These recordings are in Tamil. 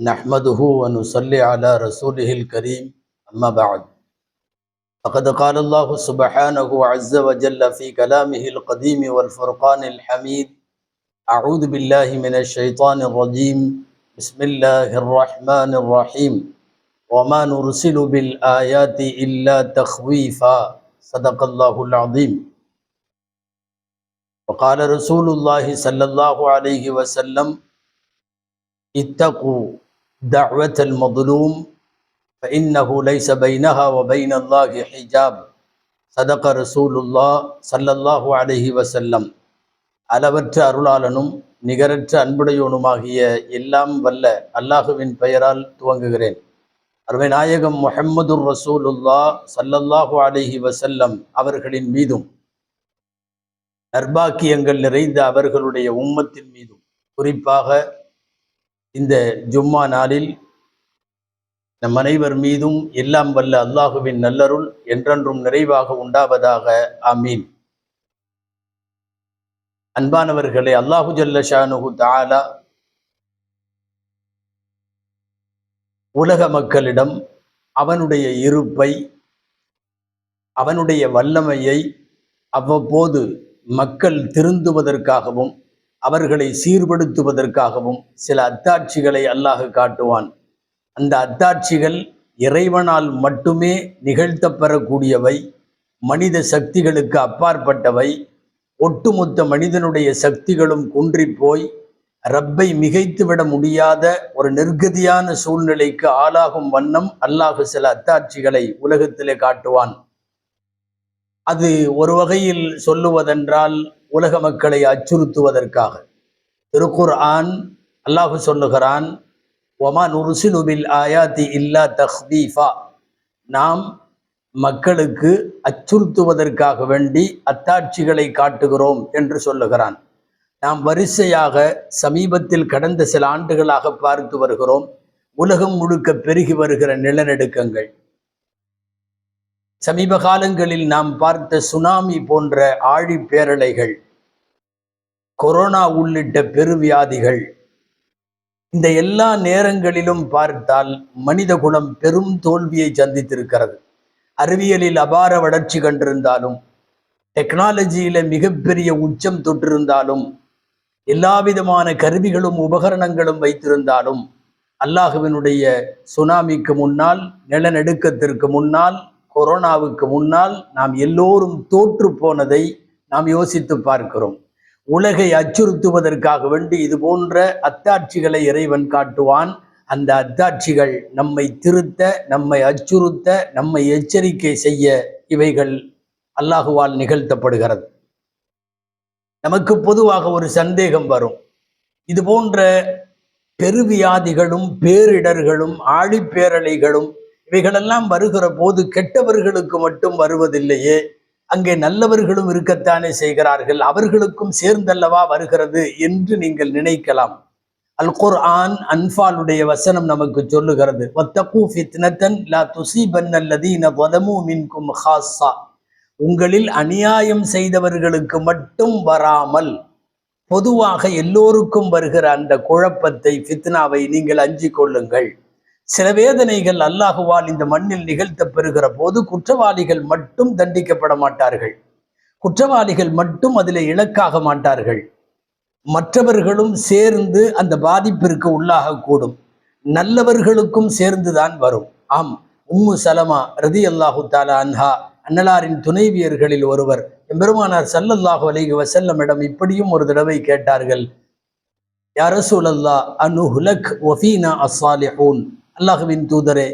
نحمده ونصلي على رسوله الكريم أما بعد فقد قال الله سبحانه عز وجل في كلامه القديم والفرقان الحميد أعوذ بالله من الشيطان الرجيم بسم الله الرحمن الرحيم وما نرسل بالآيات إلا تخويفا صدق الله العظيم. وقال رسول الله صلى الله عليه وسلم اتقوا دعوة المظلوم فإنه ليس بينها وبين الله حجاب صدق رسول الله صلى الله عليه وسلم. அளவற்ற அருளாளனும் நிகரற்ற அன்புடையோனுமாகிய எல்லாம் வல்ல அல்லாஹுவின் பெயரால் துவங்குகிறேன். அருமை நாயகம் முஹம்மதுர் ரசூலுல்லாஹ் ஸல்லல்லாஹு அலைஹி வஸல்லம் அவர்களின் மீதும் நற்பாக்கியங்கள் நிறைந்த அவர்களுடைய உம்மத்தின் மீதும் குறிப்பாக இந்த ஜும்மா நாளில் நம் அனைவர் மீதும் எல்லாம் வல்ல அல்லாஹுவின் நல்லருள் என்றென்றும் நிறைவாக உண்டாவதாக. ஆமீன். அன்பானவர்களே, அல்லாஹு ஜல்ல ஷானுஹு தஆலா உலக மக்களிடம் அவனுடைய இருப்பை, அவனுடைய வல்லமையை அவ்வப்போது மக்கள் திருந்துவதற்காகவும் அவர்களை சீர்படுத்துவதற்காகவும் சில அத்தாட்சிகளை அல்லாஹ் காட்டுவான். அந்த அத்தாட்சிகள் இறைவனால் மட்டுமே நிகழ்த்தப்பெறக்கூடியவை, மனித சக்திகளுக்கு அப்பாற்பட்டவை. ஒட்டுமொத்த மனிதனுடைய சக்திகளும் குன்றிப்போய் ரப்பை மிகைத்துவிட முடியாத ஒரு நிர்கதியான சூழ்நிலைக்கு ஆளாகும் வண்ணம் அல்லாஹ் சில அத்தாட்சிகளை உலகத்திலே காட்டுவான். அது ஒரு வகையில் சொல்லுவதென்றால் உலக மக்களை அச்சுறுத்துவதற்காக. திருக்குர்ஆன் அல்லாஹ் சொல்லுகிறான், ஒமா நுர்சிலு பில் ஆயாத்தி இல்லா தஹ்வீஃபா, நாம் மக்களுக்கு அச்சுறுத்துவதற்காக வேண்டி அத்தாட்சிகளை காட்டுகிறோம் என்று சொல்லுகிறான். நாம் வரிசையாக சமீபத்தில் கடந்த சில ஆண்டுகளாக பார்த்து வருகிறோம். உலகம் முழுக்க பெருகி வருகிற நிலநடுக்கங்கள், சமீப காலங்களில் நாம் பார்த்த சுனாமி போன்ற ஆழி பேரலைகள், கொரோனா உள்ளிட்ட பெருவியாதிகள், இந்த எல்லா நேரங்களிலும் பார்த்தால் மனித குலம் பெரும் தோல்வியை சந்தித்திருக்கிறது. அறிவியலில் அபார வளர்ச்சி கண்டிருந்தாலும், டெக்னாலஜியில மிகப்பெரிய உச்சம் தொட்டிருந்தாலும், எல்லா விதமான கருவிகளும் உபகரணங்களும் வைத்திருந்தாலும், அல்லாஹுவினுடைய சுனாமிக்கு முன்னால், நிலநடுக்கத்திற்கு முன்னால், கொரோனாவுக்கு முன்னால் நாம் எல்லோரும் தோற்று போனதை நாம் யோசித்து பார்க்கிறோம். உலகை அச்சுறுத்துவதற்காக வேண்டி இது போன்ற அத்தாட்சிகளை இறைவன் காட்டுவான். அந்த அத்தாட்சிகள் நம்மை திருத்த, நம்மை அச்சுறுத்த, நம்மை எச்சரிக்கை செய்ய இவைகள் அல்லாஹுவால் நிகழ்த்தப்படுகிறது. நமக்கு பொதுவாக ஒரு சந்தேகம் வரும், இது போன்ற பெருவியாதிகளும் பேரிடர்களும் ஆழிப்பேரலைகளும் இவைகளெல்லாம் வருகிற போது கெட்டவர்களுக்கு மட்டும் வருவதில்லையே, அங்கே நல்லவர்களும் இருக்கத்தானே செய்கிறார்கள், அவர்களுக்கும் சேர்ந்தல்லவா வருகிறது என்று நீங்கள் நினைக்கலாம். அல் குர்ஆன் அன்ஃபாலுடைய வசனம் நமக்கு சொல்லுகிறது, வத்தகூ ஃபித்னத்தன் லா துஸீபன்னல்லதீன ஸலமூ மின்கும் ஹாஸா, உங்களில் அநியாயம் செய்தவர்களுக்கு மட்டும் வராமல் பொதுவாக எல்லோருக்கும் வருகிற அந்த குழப்பத்தை, ஃபித்னாவை நீங்கள் அஞ்சிக் கொள்ளுங்கள். சில வேதனைகள் அல்லாஹுவால் இந்த மண்ணில் நிகழ்த்த பெறுகிற போது குற்றவாளிகள் மட்டும் தண்டிக்கப்பட மாட்டார்கள், குற்றவாளிகள் மட்டும் அதில் இலக்காக மாட்டார்கள், மற்றவர்களும் சேர்ந்து அந்த பாதிப்பிற்கு உள்ளாகக்கூடும், நல்லவர்களுக்கும் சேர்ந்துதான் வரும். ஆம், உம்மு சலமா ரதியல்லாஹு தஆலா அன்ஹா அன்னலாரின் துணைவியர்களில் ஒருவர் எம்பெருமானார் ஸல்லல்லாஹு அலைஹி வஸல்லமிடம் இப்படியும் ஒரு தடவை கேட்டார்கள், யா ரசூலல்லாஹ் அனுஹ்லக் வஃபீனா அஸ்ஸாலிஹூன், அல்லாஹுவின் தூதரே,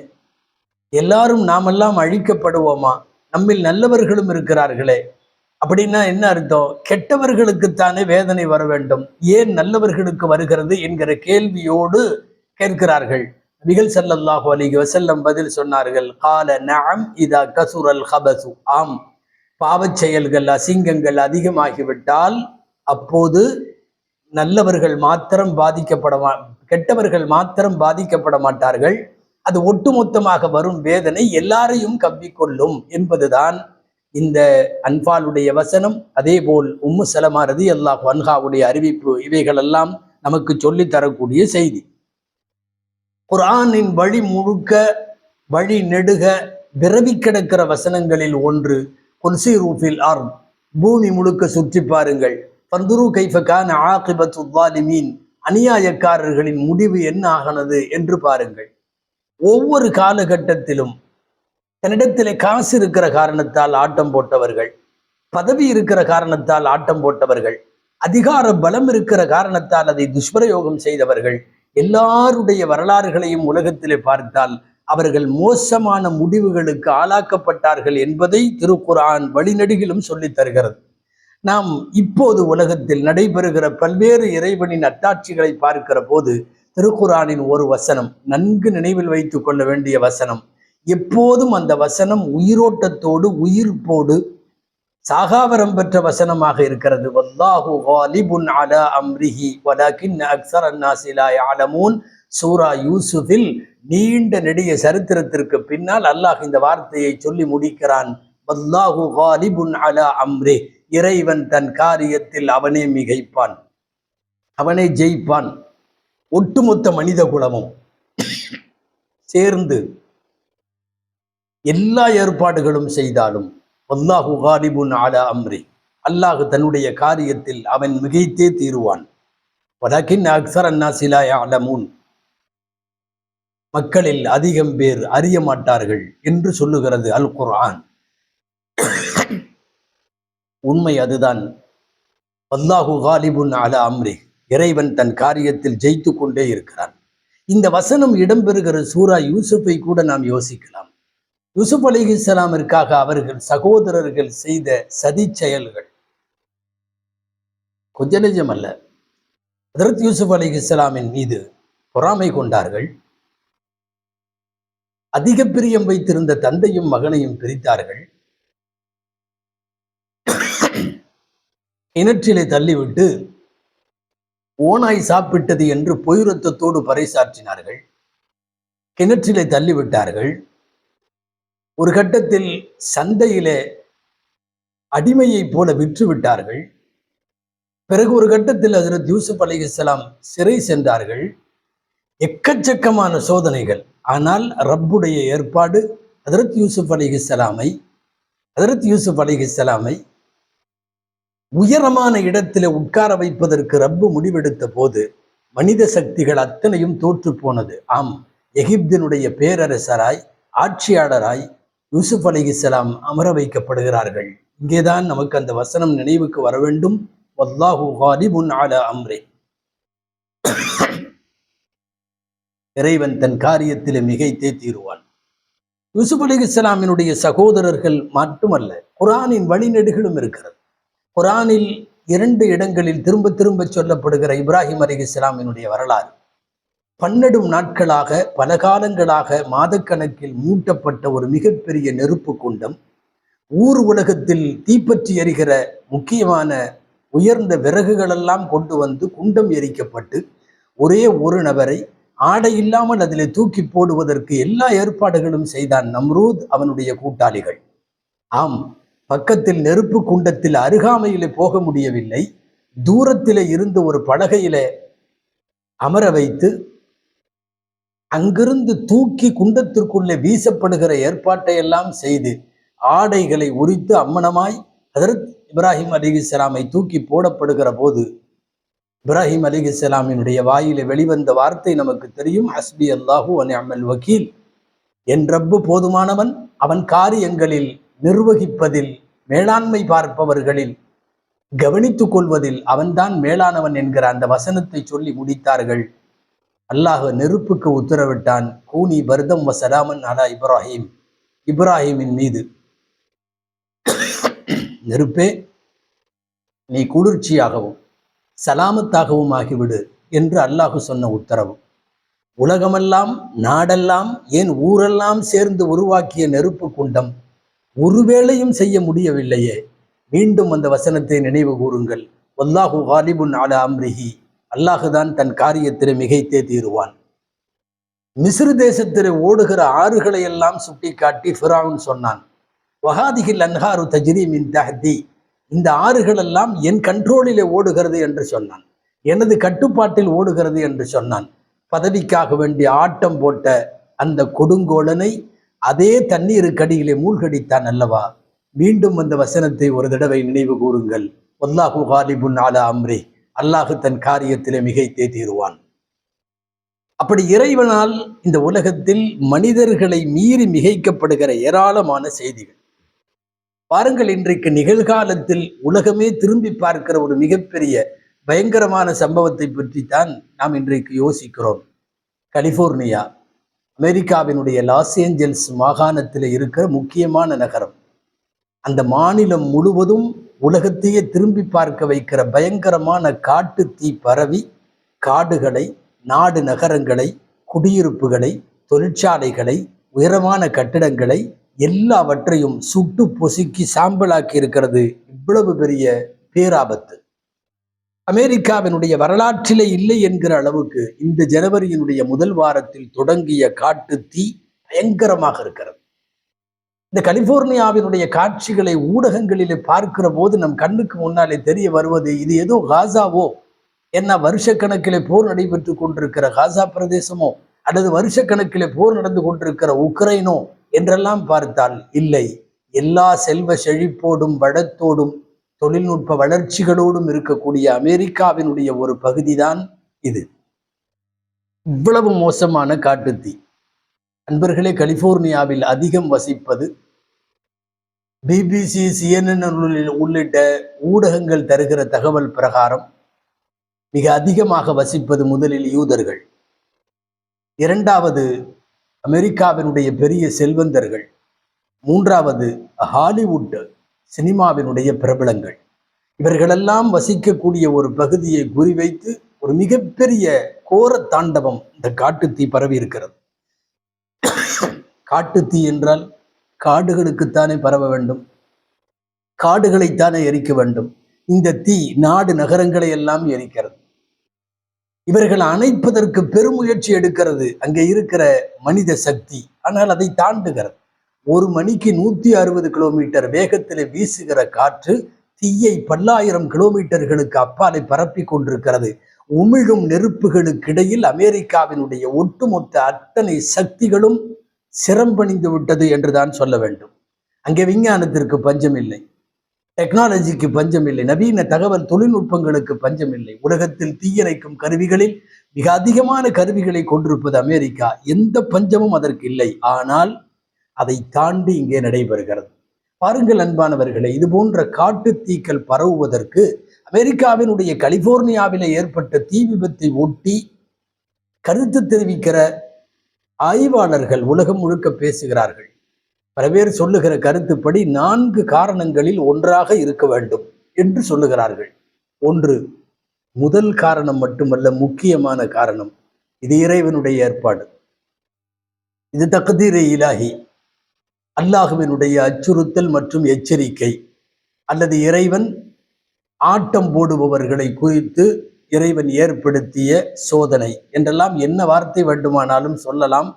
எல்லாரும் நாமெல்லாம் அழிக்கப்படுவோமா, நம்மில் நல்லவர்களும் இருக்கிறார்களே, அப்படின்னா என்ன அர்த்தம்? கெட்டவர்களுக்குத்தானே வேதனை வர வேண்டும், ஏன் நல்லவர்களுக்கு வருகிறது என்கிற கேள்வியோடு கேட்கிறார்கள். நபிகள் ஸல்லல்லாஹு அலைஹி வஸல்லம் பதில் சொன்னார்கள், கால நஅம் இதா கசுரல் ஹபசு, ஆம், பாவச் செயல்கள் அசிங்கங்கள் அதிகமாகிவிட்டால் அப்போது நல்லவர்கள் மாத்திரம் கெட்டவர்கள் மாத்திரம் பாதிக்கப்பட மாட்டார்கள், அது ஒட்டுமொத்தமாக வரும் வேதனை எல்லாரையும் கவ்விக்கொள்ளும் என்பதுதான் இந்த அன்பாலுடைய வசனம். அதே போல் உம்மு சலமா ரலியல்லாஹு அன்ஹாவுடைய அறிவிப்பு, இவைகளெல்லாம் நமக்கு சொல்லி தரக்கூடிய செய்தி. குர்ஆனின் வழி முழுக்க வழி நெடுக விரவி கிடக்கிற வசனங்களில் ஒன்று குல்சிரு ஃபில் அர்த், பூமி முழுக்க சுற்றி பாருங்கள். ஃபந்துரு கைஃப கான ஆகிபத்து ஸாலிமீன், அநியாயக்காரர்களின் முடிவு என்ன ஆகனது என்று பாருங்கள். ஒவ்வொரு காலகட்டத்திலும் தன்னிடத்திலே காசு இருக்கிற காரணத்தால் ஆட்டம் போட்டவர்கள், பதவி இருக்கிற காரணத்தால் ஆட்டம் போட்டவர்கள், அதிகார பலம் இருக்கிற காரணத்தால் அதை துஷ்பிரயோகம் செய்தவர்கள், எல்லாருடைய வரலாறுகளையும் உலகத்திலே பார்த்தால் அவர்கள் மோசமான முடிவுகளுக்கு ஆளாக்கப்பட்டார்கள் என்பதை திருக்குர்ஆன் வழிநெடுகிலும் சொல்லித் தருகிறது. நாம் இப்போது உலகத்தில் நடைபெறுகிற பல்வேறு இறைவனின் அத்தாட்சிகளை பார்க்கிற போது திருக்குர்ஆனின் ஒரு வசனம் நன்கு நினைவில் வைத்துக் கொள்ள வேண்டிய வசனம், எப்போதும் அந்த வசனம் உயிரோட்டத்தோடு உயிர்ப்போடு சாகாவரம் பெற்ற வசனமாக இருக்கிறது. வல்லாஹு காலிபுன் அலா அம்ரிஹி வலக்கின் அக்ஸரன் நாஸி லா யஅலமூன். சூரா யூசுஃபில் நீண்ட நெடிய சரித்திரத்திற்கு பின்னால் அல்லாஹ் இந்த வார்த்தையை சொல்லி முடிக்கிறான். வல்லாஹு காலிபுன் அலா அம்ரி, இறைவன் தன் காரியத்தில் அவனே மிகைப்பான், அவனே ஜெயிப்பான். ஒட்டுமொத்த மனித குலமும் சேர்ந்து எல்லா ஏற்பாடுகளும் செய்தாலும் வல்லாஹு காலிபுன் அலா அம்ரி, அல்லாஹ் தன்னுடைய காரியத்தில் அவன் மிகைத்தே தீருவான். வலக்கின் அக்ஸரன் நாஸி லா யஅலமூன், மக்களில் அதிகம் பேர் அறிய மாட்டார்கள் என்று சொல்லுகிறது அல் குர்ஆன். உண்மை அதுதான். வல்லாஹு காலிபுன் அலா அம்ரி, இறைவன் தன் காரியத்தில் ஜெயித்து கொண்டே இருக்கிறான். இந்த வசனம் இடம்பெறுகிற சூரா யூசுஃபை கூட நாம் யோசிக்கலாம். யூசுப் அலைஹிஸ்ஸலாமிற்காக அவர்கள் சகோதரர்கள் செய்த சதி செயல்கள் கொஞ்ச நெஞ்சம் அல்ல. ஹஜ்ரத் யூசுப் அலைஹிஸ்ஸலாமின் மீது பொறாமை கொண்டார்கள். அதிக பிரியம் வைத்திருந்த தந்தையும் மகனையும் பிரித்தார்கள். கிணற்றிலே தள்ளிவிட்டு ஓனாய் சாப்பிட்டது என்று பொய்ரத்தத்தோடு பறைசாற்றினார்கள். கிணற்றிலே தள்ளிவிட்டார்கள். ஒரு கட்டத்தில் சந்தையிலே அடிமையை போல விற்று விட்டார்கள். பிறகு ஒரு கட்டத்தில் ஹஜ்ரத் யூசுப் அலைஹிஸ்ஸலாம் சிறை சென்றார்கள். எக்கச்சக்கமான சோதனைகள். ஆனால் ரப்புடைய ஏற்பாடு ஹஜ்ரத் யூசுப் அலைஹிஸ்ஸலாமை உயரமான இடத்திலே உட்கார வைப்பதற்கு ரப்பு முடிவெடுத்த போது மனித சக்திகள் அத்தனையும் தோற்று போனது. ஆம், எகிப்தினுடைய பேரரசராய் ஆட்சியாளராய் யூசுப் அலைஹிஸ்ஸலாம் அமர வைக்கப்படுகிறார்கள். இங்கேதான் நமக்கு அந்த வசனம் நினைவுக்கு வர வேண்டும். வல்லாஹு காலிபுன் அலா அம்ரி, இறைவன் தன் காரியத்திலே மிகைத்தே தீருவான். யூசுப் அலைஹிஸ்ஸலாமினுடைய சகோதரர்கள் மட்டுமல்ல, குர்ஆனின் வழிநெடுகளும் இருக்கிறது. குர்ஆனில் 2 இடங்களில் திரும்ப திரும்ப சொல்லப்படுகிற இப்ராஹிம் அலைஹிஸ்ஸலாமினுடைய வரலாறு 12 நாட்களாக பல காலங்களாக மாதக்கணக்கில் மூட்டப்பட்ட ஒரு மிகப்பெரிய நெருப்பு குண்டம், ஊர் உலகத்தில் தீப்பற்றி எரிகிற முக்கியமான உயர்ந்த விறகுகளெல்லாம் கொண்டு வந்து குண்டம் எரிக்கப்பட்டு ஒரே ஒரு நபரை ஆடை இல்லாமல் அதிலே தூக்கி போடுவதற்கு எல்லா ஏற்பாடுகளும் செய்தான் நம்ரூத் அவனுடைய கூட்டாளிகள். ஆம், பக்கத்தில் நெருப்பு குண்டத்தில் அருகாமையிலே போக முடியவில்லை. தூரத்திலே இருந்து ஒரு பலகையிலே அமர வைத்து அங்கிருந்து தூக்கி குண்டத்திற்குள்ளே வீசப்படுகிற ஏற்பாட்டை எல்லாம் செய்து ஆடைகளை உரித்து அம்மனமாய் ஹஜ்ரத் இப்ராஹிம் அலைஹிஸ்ஸலாமை தூக்கி போடப்படுகிற போது இப்ராஹிம் அலைஹிஸ்ஸலாமினுடைய வாயிலே வெளிவந்த வார்த்தை நமக்கு தெரியும். ஹஸ்பி அல்லாஹு வ நிஅமல் வக்கீல், என் ரப்பு போதுமானவன், அவன் காரியங்களில் நிர்வகிப்பதில் மேலாண்மை பார்ப்பவர்களில் கவனித்துக் கொள்வதில் அவன்தான் மேலானவன் என்கிற அந்த வசனத்தை சொல்லி முடித்தார்கள். அல்லாஹ் நெருப்புக்கு உத்தரவிட்டான், கூனி பர்தம் வ சலாமன் அலா இப்ராஹிம், இப்ராஹிமின் மீது நெருப்பே நீ குளிர்ச்சியாகவும் சலாமத்தாகவும் ஆகிவிடு என்று அல்லாஹ் சொன்ன உத்தரவு. உலகமெல்லாம் நாடெல்லாம் ஏன் ஊரெல்லாம் சேர்ந்து உருவாக்கிய நெருப்பு குண்டம் ஒருவேளையும் செய்ய முடியவில்லையே. மீண்டும் அந்த வசனத்தை நினைவு கூறுங்கள். வல்லாஹு காலிபுன் அலா அம்ரிஹி, அல்லாஹுதான் தன் காரியத்திலே மிகைத்தே தீருவான். மிஸ்ர் தேசத்திலே ஓடுகிற ஆறுகளை எல்லாம் சுட்டி காட்டி ஃபிரௌன் சொன்னான், வஹாதிஹில் அன்ஹாரு தஜ்ரி மின் தஹ்தி, இந்த ஆறுகள் எல்லாம் என் கண்ட்ரோலிலே ஓடுகிறது என்று சொன்னான், எனது கட்டுப்பாட்டில் ஓடுகிறது என்று சொன்னான். பதவிக்காக வேண்டிய ஆட்டம் போட்ட அந்த கொடுங்கோலனை அதே தண்ணீருக்கடியிலே மூழ்கடித்தான் அல்லவா? மீண்டும் அந்த வசனத்தை ஒரு தடவை நினைவு கூறுங்கள். வல்லாஹு காலிபுன் அலா அம்ரி, அல்லாஹு தன் காரியத்திலே மிகைத்தே தீருவான். அப்படி இறைவனால் இந்த உலகத்தில் மனிதர்களை மீறி மிகைக்கப்படுகிற ஏராளமான செய்திகள். பாருங்கள், இன்றைக்கு நிகழ்காலத்தில் உலகமே திரும்பி பார்க்கிற ஒரு மிகப்பெரிய பயங்கரமான சம்பவத்தை பற்றித்தான் நாம் இன்றைக்கு யோசிக்கிறோம். கலிபோர்னியா, அமெரிக்காவினுடைய லாஸ் ஏஞ்சல்ஸ் மாகாணத்தில் இருக்கிற முக்கியமான நகரம். அந்த மாநிலம் முழுவதும் உலகத்தையே திரும்பி பார்க்க வைக்கிற பயங்கரமான காட்டு தீ பரவி காடுகளை, நாடு நகரங்களை, குடியிருப்புகளை, தொழிற்சாலைகளை, உயரமான கட்டிடங்களை எல்லாவற்றையும் சுட்டு பொசுக்கி சாம்பலாக்கி இருக்கிறது. இவ்வளவு பெரிய பேராபத்து அமெரிக்காவினுடைய வரலாற்றிலே இல்லை என்கிற அளவுக்கு இந்த ஜனவரியினுடைய முதல் வாரத்தில் தொடங்கிய காட்டு தீ பயங்கரமாக இருக்கிறது. இந்த கலிபோர்னியாவினுடைய காட்சிகளை ஊடகங்களிலே பார்க்கிற போது நம் கண்ணுக்கு முன்னாலே தெரிய வருவது, இது ஏதோ காசாவோ, என்ன வருஷக்கணக்கிலே போர் நடைபெற்று கொண்டிருக்கிற காசா பிரதேசமோ, அல்லது வருஷக்கணக்கிலே போர் நடந்து கொண்டிருக்கிற உக்ரைனோ என்றெல்லாம் பார்த்தால் இல்லை. எல்லா செல்வ செழிப்போடும் வளத்தோடும் தொழில்நுட்ப வளர்ச்சிகளோடும் இருக்கக்கூடிய அமெரிக்காவினுடைய ஒரு பகுதிதான் இது. இவ்வளவு மோசமான காட்டுத்தீ. அன்பர்களே, கலிபோர்னியாவில் அதிகம் வசிப்பது பிபிசி, CNN உள்ளிட்ட ஊடகங்கள் தருகிற தகவல் பிரகாரம் மிக அதிகமாக வசிப்பது முதலில் யூதர்கள், இரண்டாவது அமெரிக்காவினுடைய பெரிய செல்வந்தர்கள், மூன்றாவது ஹாலிவுட் சினிமாவினுடைய பிரபலங்கள். இவர்களெல்லாம் வசிக்கக்கூடிய ஒரு பகுதியை குறிவைத்து ஒரு மிகப்பெரிய கோர தாண்டவம் இந்த காட்டுத்தீ பரவி இருக்கிறது. காட்டுத்தீ என்றால் காடுகளுக்குத்தானே பரவ வேண்டும், காடுகளைத்தானே எரிக்க வேண்டும். இந்த தீ நாடு நகரங்களை எல்லாம் எரிக்கிறது. இவர்கள் அணைப்பதற்கு பெருமுயற்சி எடுக்கிறது அங்கே இருக்கிற மனித சக்தி. ஆனால் அதை தாண்டுகிறது. ஒரு மணிக்கு 160 கிலோமீட்டர் வேகத்தில் வீசுகிற காற்று தீயை பல்லாயிரம் கிலோமீட்டர்களுக்கு அப்பாலை பரப்பி கொண்டிருக்கிறது. உமிழும் நெருப்புகளுக்கிடையில் அமெரிக்காவினுடைய ஒட்டுமொத்த அத்தனை சக்திகளும் சிரம்பணிந்து விட்டது என்றுதான் சொல்ல வேண்டும். அங்கே விஞ்ஞானத்திற்கு பஞ்சம் இல்லை, டெக்னாலஜிக்கு பஞ்சம் இல்லை, நவீன தகவல் தொழில்நுட்பங்களுக்கு பஞ்சம் இல்லை. உலகத்தில் தீயணைக்கும் கருவிகளில் மிக அதிகமான கருவிகளை கொண்டிருப்பது அமெரிக்கா. எந்த பஞ்சமும் அதற்கு இல்லை. ஆனால் அதை தாண்டி இங்கே நடைபெறுகிறது. பாருங்கள் அன்பானவர்களே, இது போன்ற காட்டு தீக்கள் பரவுவதற்கு அமெரிக்காவினுடைய கலிபோர்னியாவிலே ஏற்பட்ட தீ விபத்தை ஒட்டி கருத்து தெரிவிக்கிற ஆய்வாளர்கள் உலகம் முழுக்க பேசுகிறார்கள். பல பேர் சொல்லுகிற கருத்துப்படி 4 காரணங்களில் ஒன்றாக இருக்க வேண்டும் என்று சொல்லுகிறார்கள். ஒன்று, முதல் காரணம் மட்டுமல்ல, முக்கியமான காரணம், இது இறைவனுடைய ஏற்பாடு, இது தக்தீரே இலாஹி, அல்லாஹுவினுடைய அச்சுறுத்தல் மற்றும் எச்சரிக்கை, அல்லது இறைவன் ஆட்டம் போடுபவர்களை குறித்து இறைவன் ஏற்படுத்திய சோதனை என்றெல்லாம் என்ன வார்த்தை வேண்டுமானாலும் சொல்லலாம்.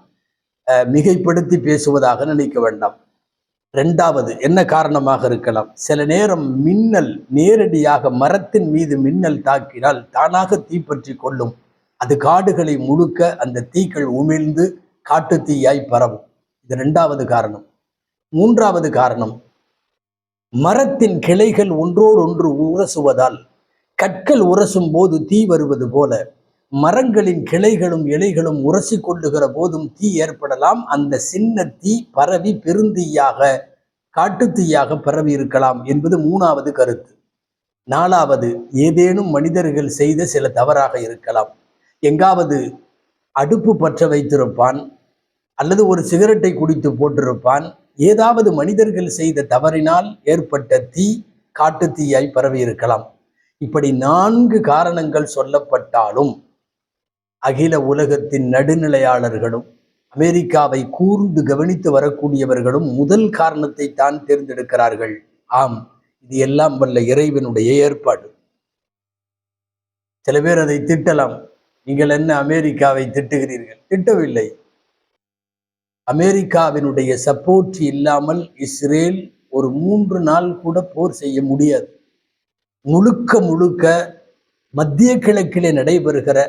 மிகைப்படுத்தி பேசுவதாக நினைக்க வேண்டாம். இரண்டாவது, என்ன காரணமாக இருக்கலாம்? சில நேரம் மின்னல் நேரடியாக மரத்தின் மீது மின்னல் தாக்கினால் தானாக தீப்பற்றி கொள்ளும். அது காடுகளை முழுக்க அந்த தீக்கள் உமிழ்ந்து காட்டு தீயாய் பரவும். இது இரண்டாவது காரணம். மூன்றாவது காரணம், மரத்தின் கிளைகள் ஒன்றோடொன்று உரசுவதால், கற்கள் உரசும் போது தீ வருவது போல மரங்களின் கிளைகளும் இலைகளும் உரசி கொள்ளுகிற போதும் தீ ஏற்படலாம். அந்த சின்ன தீ பரவி பெருந்தீயாக, காட்டுத்தீயாக பரவி இருக்கலாம் என்பது மூணாவது கருத்து. நாலாவது, ஏதேனும் மனிதர்கள் செய்த சில தவறாக இருக்கலாம். எங்காவது அடுப்பு பற்ற வைத்திருப்பான், அல்லது ஒரு சிகரெட்டை குடித்து போட்டிருப்பான். ஏதாவது மனிதர்கள் செய்த தவறினால் ஏற்பட்ட தீ காட்டுத்தீயாய் பரவி இருக்கலாம். இப்படி 4 காரணங்கள் சொல்லப்பட்டாலும் அகில உலகத்தின் நடுநிலையாளர்களும் அமெரிக்காவை கூர்ந்து கவனித்து வரக்கூடியவர்களும் முதல் காரணத்தை தான் தேர்ந்தெடுக்கிறார்கள். ஆம், இது எல்லாம் வல்ல இறைவனுடைய ஏற்பாடு. சில பேர் அதை திட்டலாம். நீங்கள் என்ன அமெரிக்காவை திட்டுகிறீர்கள்? திட்டவில்லை. அமெரிக்காவினுடைய சப்போர்ட் இல்லாமல் இஸ்ரேல் ஒரு 3 நாள் கூட போர் செய்ய முடியாது. முழுக்க முழுக்க மத்திய கிழக்கிலே நடைபெறுகிற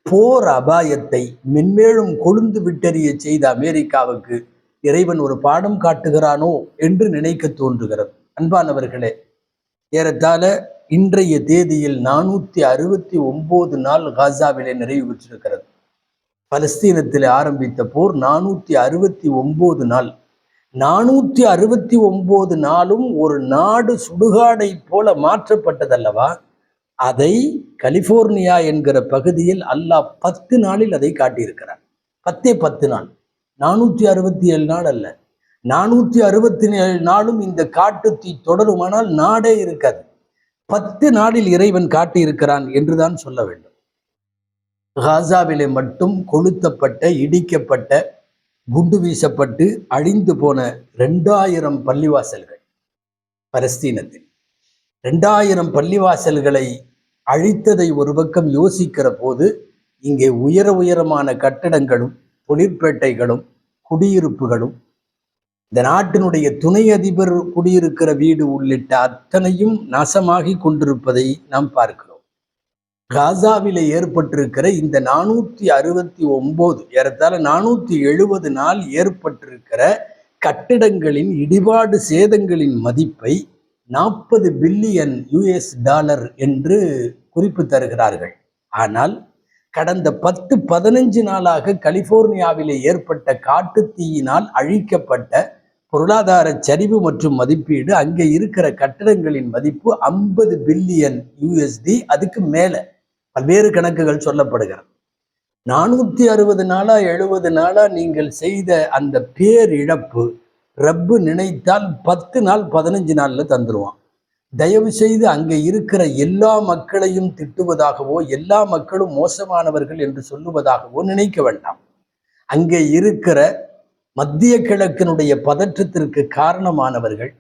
போர் அபாயத்தை மென்மேலும் கொழுந்து விட்டெறிய செய்த அமெரிக்காவுக்கு இறைவன் ஒரு பாடம் காட்டுகிறானோ என்று நினைக்க தோன்றுகிறது. அன்பானவர்களே, ஏறத்தாழ இன்றைய தேதியில் 469 நாள் காசாவிலே நிறைவு பெற்றிருக்கிறது. பலஸ்தீனத்தில் ஆரம்பித்த போர் 469 நாள். 469 நாளும் ஒரு நாடு சுடுகாடை போல மாற்றப்பட்டதல்லவா? அதை கலிபோர்னியா என்கிற பகுதியில் அல்லாஹ் 10 நாளில் அதை காட்டியிருக்கிறார். 10 நாள், 467 நாள் அல்ல. 467 நாளும் இந்த காட்டு தீ தொடருமானால் நாடே இருக்காது. 10 நாளில் இறைவன் காட்டியிருக்கிறான் என்றுதான் சொல்ல வேண்டும். காசாவிலே மட்டும் கொளுத்தப்பட்ட, இடிக்கப்பட்ட, குண்டு வீசப்பட்டு அழிந்து போன 2000 பள்ளிவாசல்கள். பலஸ்தீனத்தில் 2000 பள்ளிவாசல்களை அழித்ததை ஒரு பக்கம் யோசிக்கிற போது, இங்கே உயரமான கட்டடங்களும் தொழிற்பேட்டைகளும் குடியிருப்புகளும், இந்த நாட்டினுடைய துணை அதிபர் குடியிருக்கிற வீடு உள்ளிட்ட அத்தனையும் நாசமாகி கொண்டிருப்பதை நாம் பார்க்கிறோம். காசாவிலே ஏற்பட்டிருக்கிற இந்த 469 ஏறத்தாழ 470 நாள் ஏற்பட்டிருக்கிற கட்டிடங்களின் இடிபாடு சேதங்களின் மதிப்பை 40 பில்லியன் US$ என்று குறிப்பு தருகிறார்கள். ஆனால் கடந்த 10-15 நாளாக கலிபோர்னியாவிலே ஏற்பட்ட காட்டுத்தீயினால் அழிக்கப்பட்ட பொருளாதார சரிவு மற்றும் மதிப்பீடு, அங்கே இருக்கிற கட்டிடங்களின் மதிப்பு 50 பில்லியன் USD, அதுக்கு மேல பல்வேறு கணக்குகள் சொல்லப்படுகிறது. 460 நாளா 70 நாளா நீங்கள் செய்த அந்த பேரிழப்பு ரப்பு நினைத்தால் 10 நாள் 15 நாள்ல தந்துருவான். தயவு செய்து அங்கே இருக்கிற எல்லா மக்களையும் திட்டுவதாகவோ, எல்லா மக்களும் மோசமானவர்கள் என்று சொல்லுவதாகவோ நினைக்க வேண்டாம். அங்கே இருக்கிற மத்திய கிழக்கினுடைய பதற்றத்திற்கு காரணமானவர்கள்,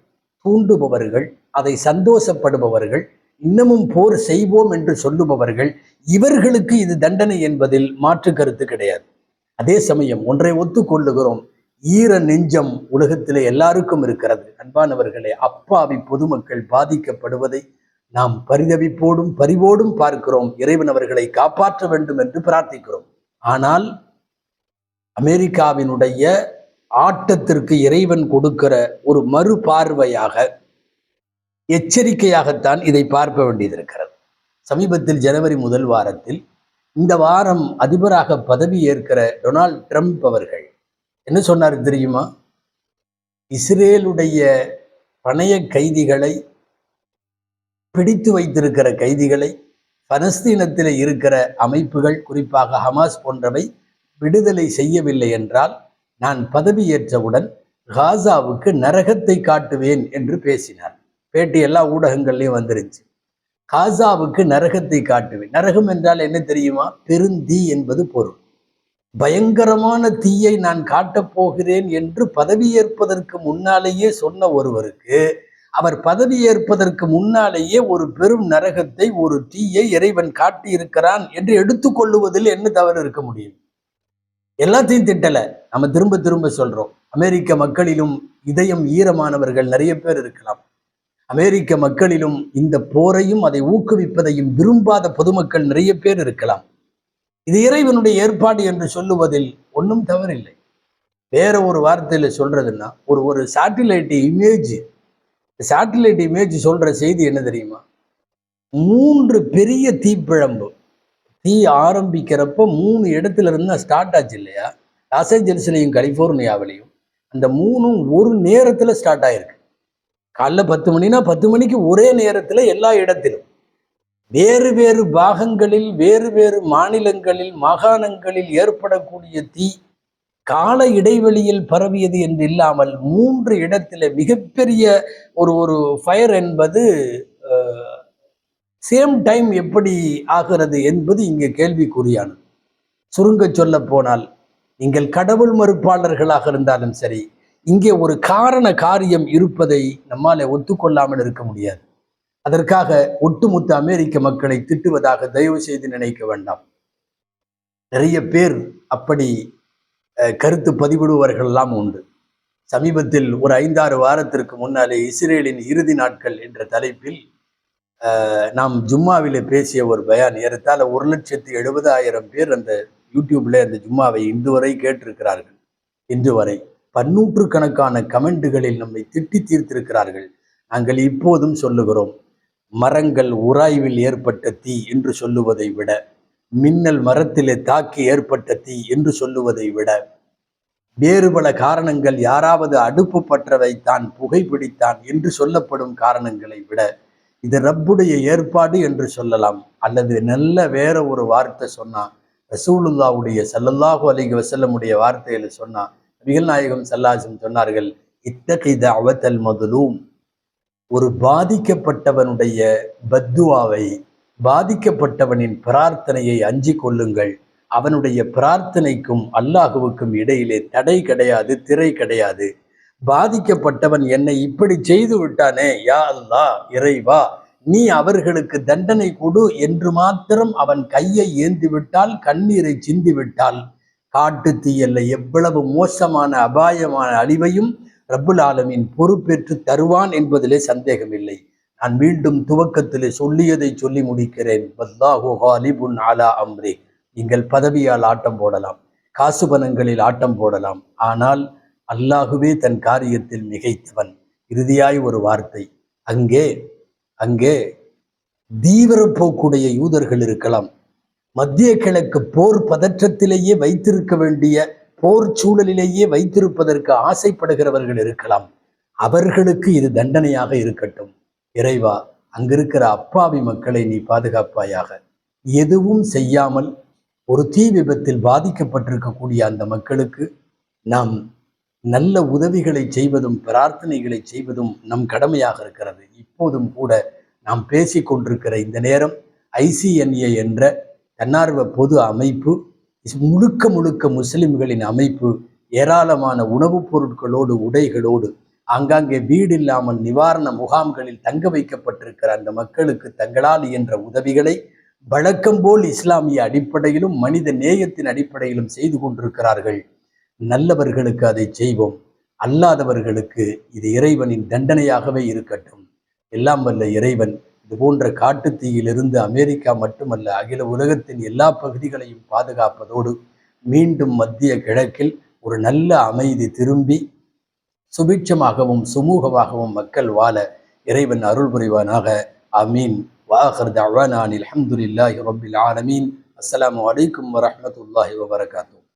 தூண்டுபவர்கள், அதை சந்தோஷப்படுபவர்கள், இன்னமும் போர் செய்வோம் என்று சொல்லுபவர்கள், இவர்களுக்கு இது தண்டனை என்பதில் மாற்று கருத்து கிடையாது. அதே சமயம் ஒன்றை ஒத்துக்கொள்ளுகிறோம், ஈர நெஞ்சம் உலகத்திலே எல்லாருக்கும் இருக்கிறது. அன்பானவர்களே, அப்பாவி பொதுமக்கள் பாதிக்கப்படுவதை நாம் பரிதவிப்போடும் பரிவோடும் பார்க்கிறோம். இறைவன் அவர்களை காப்பாற்ற வேண்டும் என்று பிரார்த்திக்கிறோம். ஆனால் அமெரிக்காவினுடைய ஆட்டத்திற்கு இறைவன் கொடுக்கிற ஒரு மறுபார்வையாக, எச்சரிக்கையாகத்தான் இதை பார்க்க வேண்டியது இருக்கிறது. சமீபத்தில் ஜனவரி 1 வாரத்தில், இந்த வாரம் அதிபராக பதவி ஏற்கிற டொனால்ட் ட்ரம்ப் அவர்கள் என்ன சொன்னார் தெரியுமா? இஸ்ரேலுடைய பணைய கைதிகளை, பிடித்து வைத்திருக்கிற கைதிகளை பலஸ்தீனத்தில் இருக்கிற அமைப்புகள், குறிப்பாக ஹமாஸ் போன்றவை விடுதலை செய்யவில்லை என்றால் நான் பதவியேற்றவுடன் காசாவுக்கு நரகத்தை காட்டுவேன் என்று பேசினார். பேட்டி எல்லா ஊடகங்கள்லையும் வந்துருச்சு. காசாவுக்கு நரகத்தை காட்டுவேன். நரகம் என்றால் என்ன தெரியுமா? பெருந்தீ என்பது பொருள். பயங்கரமான தீயை நான் காட்டப் போகிறேன் என்று பதவியேற்பதற்கு முன்னாலேயே சொன்ன ஒருவருக்கு, அவர் பதவியேற்பதற்கு முன்னாலேயே ஒரு பெரும் நரகத்தை, ஒரு தீயை இறைவன் காட்டியிருக்கிறான் என்று எடுத்துக்கொள்ளுவதில் என்ன தவறு இருக்க முடியும்? எல்லாத்தையும் திட்டல, நம்ம திரும்ப திரும்ப சொல்றோம். அமெரிக்க மக்களிலும் இதயம் ஈரமானவர்கள் நிறைய பேர் இருக்கலாம். அமெரிக்க மக்களிலும் இந்த போரையும் அதை ஊக்குவிப்பதையும் விரும்பாத பொதுமக்கள் நிறைய பேர் இருக்கலாம். இது இறைவனுடைய ஏற்பாடு என்று சொல்லுவதில் ஒன்றும் தவறில்லை. வேற ஒரு வார்த்தையில சொல்றதுன்னா, ஒரு சேட்டிலைட் இமேஜ் சொல்ற செய்தி என்ன தெரியுமா? 3 பெரிய தீப்பிழம்பு, தீ ஆரம்பிக்கிறப்ப 3 இடத்துல இருந்து ஸ்டார்ட் ஆச்சு இல்லையா? லாஸ் ஏஞ்சல்ஸ்லையும் கலிபோர்னியாவிலையும் அந்த 3ம் ஒரு நேரத்துல ஸ்டார்ட் ஆயிருக்கு. காலைல 10 மணினா 10 மணிக்கு ஒரே நேரத்துல எல்லா இடத்திலும், வேறு வேறு பாகங்களில், வேறு வேறு மாநிலங்களில், மாகாணங்களில் ஏற்படக்கூடிய தீ கால இடைவெளியில் பரவியது என்று இல்லாமல் 3 இடத்துல மிகப்பெரிய ஒரு ஃபயர் என்பது சேம் டைம் எப்படி ஆகிறது என்பது இங்கே கேள்விக்குறியானது. சுருங்க சொல்ல போனால், நீங்கள் கடவுள் மறுப்பாளர்களாக இருந்தாலும் சரி, இங்கே ஒரு காரண காரியம் இருப்பதை நம்மால் ஒத்துக்கொள்ளாமல் இருக்க முடியாது. அதற்காக ஒட்டுமொத்த அமெரிக்க மக்களை திட்டுவதாக தயவு செய்து நினைக்க வேண்டாம். நிறைய பேர் அப்படி கருத்து பதிவிடுவர்கள் எல்லாம் உண்டு. சமீபத்தில் ஒரு 5-6 வாரத்திற்கு முன்னாலே இஸ்ரேலின் இறுதி நாட்கள் என்ற தலைப்பில் நாம் ஜும்மாவிலே பேசிய ஒரு பயான் ஏறத்தாழ 1,70,000 பேர் அந்த யூடியூப்ல அந்த ஜும்மாவை இன்று வரை கேட்டிருக்கிறார்கள். இன்று வரை பன்னூற்றுக்கணக்கான கமெண்டுகளில் நம்மை திட்டி தீர்த்திருக்கிறார்கள். நாங்கள் இப்போதும் சொல்லுகிறோம், மரங்கள் உராய்வில் ஏற்பட்ட தீ என்று சொல்லுவதை விட, மின்னல் மரத்திலே தாக்கி ஏற்பட்ட தீ என்று சொல்லுவதை விட, வேறு பல காரணங்கள், யாராவது அடுப்பு பற்ற வைத்தான், புகைப்பிடித்தான் என்று சொல்லப்படும் காரணங்களை விட, இது ரப்புடைய ஏற்பாடு என்று சொல்லலாம். அல்லது நல்ல வேற ஒரு வார்த்தை சொன்னா, ரசூலுல்லாவுடைய ஸல்லல்லாஹு அலைஹி வஸல்லமுடைய வார்த்தையில சொன்னா, நபிகள் நாயகம் ஸல்லல்லாஹு சொன்னார்கள், இத்தகி தஅவத்தல் மதுலூம், ஒரு பாதிக்கப்பட்டவனுடைய பத்துவாவை, பாதிக்கப்பட்டவனின் பிரார்த்தனையை அஞ்சி கொள்ளுங்கள். அவனுடைய பிரார்த்தனைக்கும் அல்லாஹுவுக்கும் இடையிலே தடை கிடையாது, திரை கிடையாது. பாதிக்கப்பட்டவன் என்னை இப்படி செய்து விட்டானே, யா அல்லாஹ், இறைவா நீ அவர்களுக்கு தண்டனை கொடு என்று மாத்திரம் அவன் கையை ஏந்தி விட்டால், கண்ணீரை சிந்தி விட்டால், காட்டு தீயல்ல எவ்வளவு மோசமான அபாயமான அழிவையும் ரப்புல் ஆலமீன் பொறுப்பேற்று தருவான் என்பதிலே சந்தேகமில்லை. நான் மீண்டும் துவக்கத்திலே சொல்லியதை சொல்லி முடிக்கிறேன். வல்லாஹு காலிபுன் அலா அம்ரி. நீங்கள் பதவியால் ஆட்டம் போடலாம், காசு பணங்களில் ஆட்டம் போடலாம், ஆனால் அல்லாஹுவே தன் காரியத்தில் மிகைத்தவன். இறுதியாய் ஒரு வார்த்தை, அங்கே அங்கே தீவிரப்போக்குடைய யூதர்கள் இருக்கலாம், மத்திய கிழக்கு போர் பதற்றத்திலேயே வைத்திருக்க வேண்டிய போர் சூழலிலேயே வைத்திருப்பதற்கு ஆசைப்படுகிறவர்கள் இருக்கலாம். அவர்களுக்கு இது தண்டனையாக இருக்கட்டும். இறைவா, அங்கிருக்கிற அப்பாவி மக்களை நீ பாதுகாப்பாயாக. எதுவும் செய்யாமல் ஒரு தீ விபத்தில் பாதிக்கப்பட்டிருக்கக்கூடிய அந்த மக்களுக்கு நாம் நல்ல உதவிகளை செய்வதும் பிரார்த்தனைகளை செய்வதும் நம் கடமையாக இருக்கிறது. இப்போதும் கூட நாம் பேசி கொண்டிருக்கிற இந்த நேரம் ICNA என்ற தன்னார்வ பொது அமைப்பு, முழுக்க முழுக்க முஸ்லிம்களின் அமைப்பு, ஏராளமான உணவுப் பொருட்களோடு உடைகளோடு ஆங்காங்கே வீடு இல்லாமல் நிவாரண முகாம்களில் தங்க வைக்கப்பட்டிருக்கிற அந்த மக்களுக்கு தங்களால் இயன்ற உதவிகளை வழக்கம் போல் இஸ்லாமிய அடிப்படையிலும் மனித நேயத்தின் அடிப்படையிலும் செய்து கொண்டிருக்கிறார்கள். நல்லவர்களுக்கு அதை செய்வோம், அல்லாதவர்களுக்கு இது இறைவனின் தண்டனையாகவே இருக்கட்டும். எல்லாம் வல்ல இறைவன் இது போன்ற காட்டுத்தீயிலிருந்து அமெரிக்கா மட்டுமல்ல அகில உலகத்தின் எல்லா பகுதிகளையும் பாதுகாப்பதோடு மீண்டும் மத்திய கிழக்கில் ஒரு நல்ல அமைதி திரும்பி சுபிட்சமாகவும் சுமூகமாகவும் மக்கள் வாழ இறைவன் அருள் புரிவானாக. ஆமீன். வாஹிர் தஅவானா அல்ஹம்துலில்லாஹி ரப்பில் ஆலமீன். அஸ்ஸலாமு அலைக்கும் வரஹ்மத்துல்லாஹி வபரகாத்துஹு.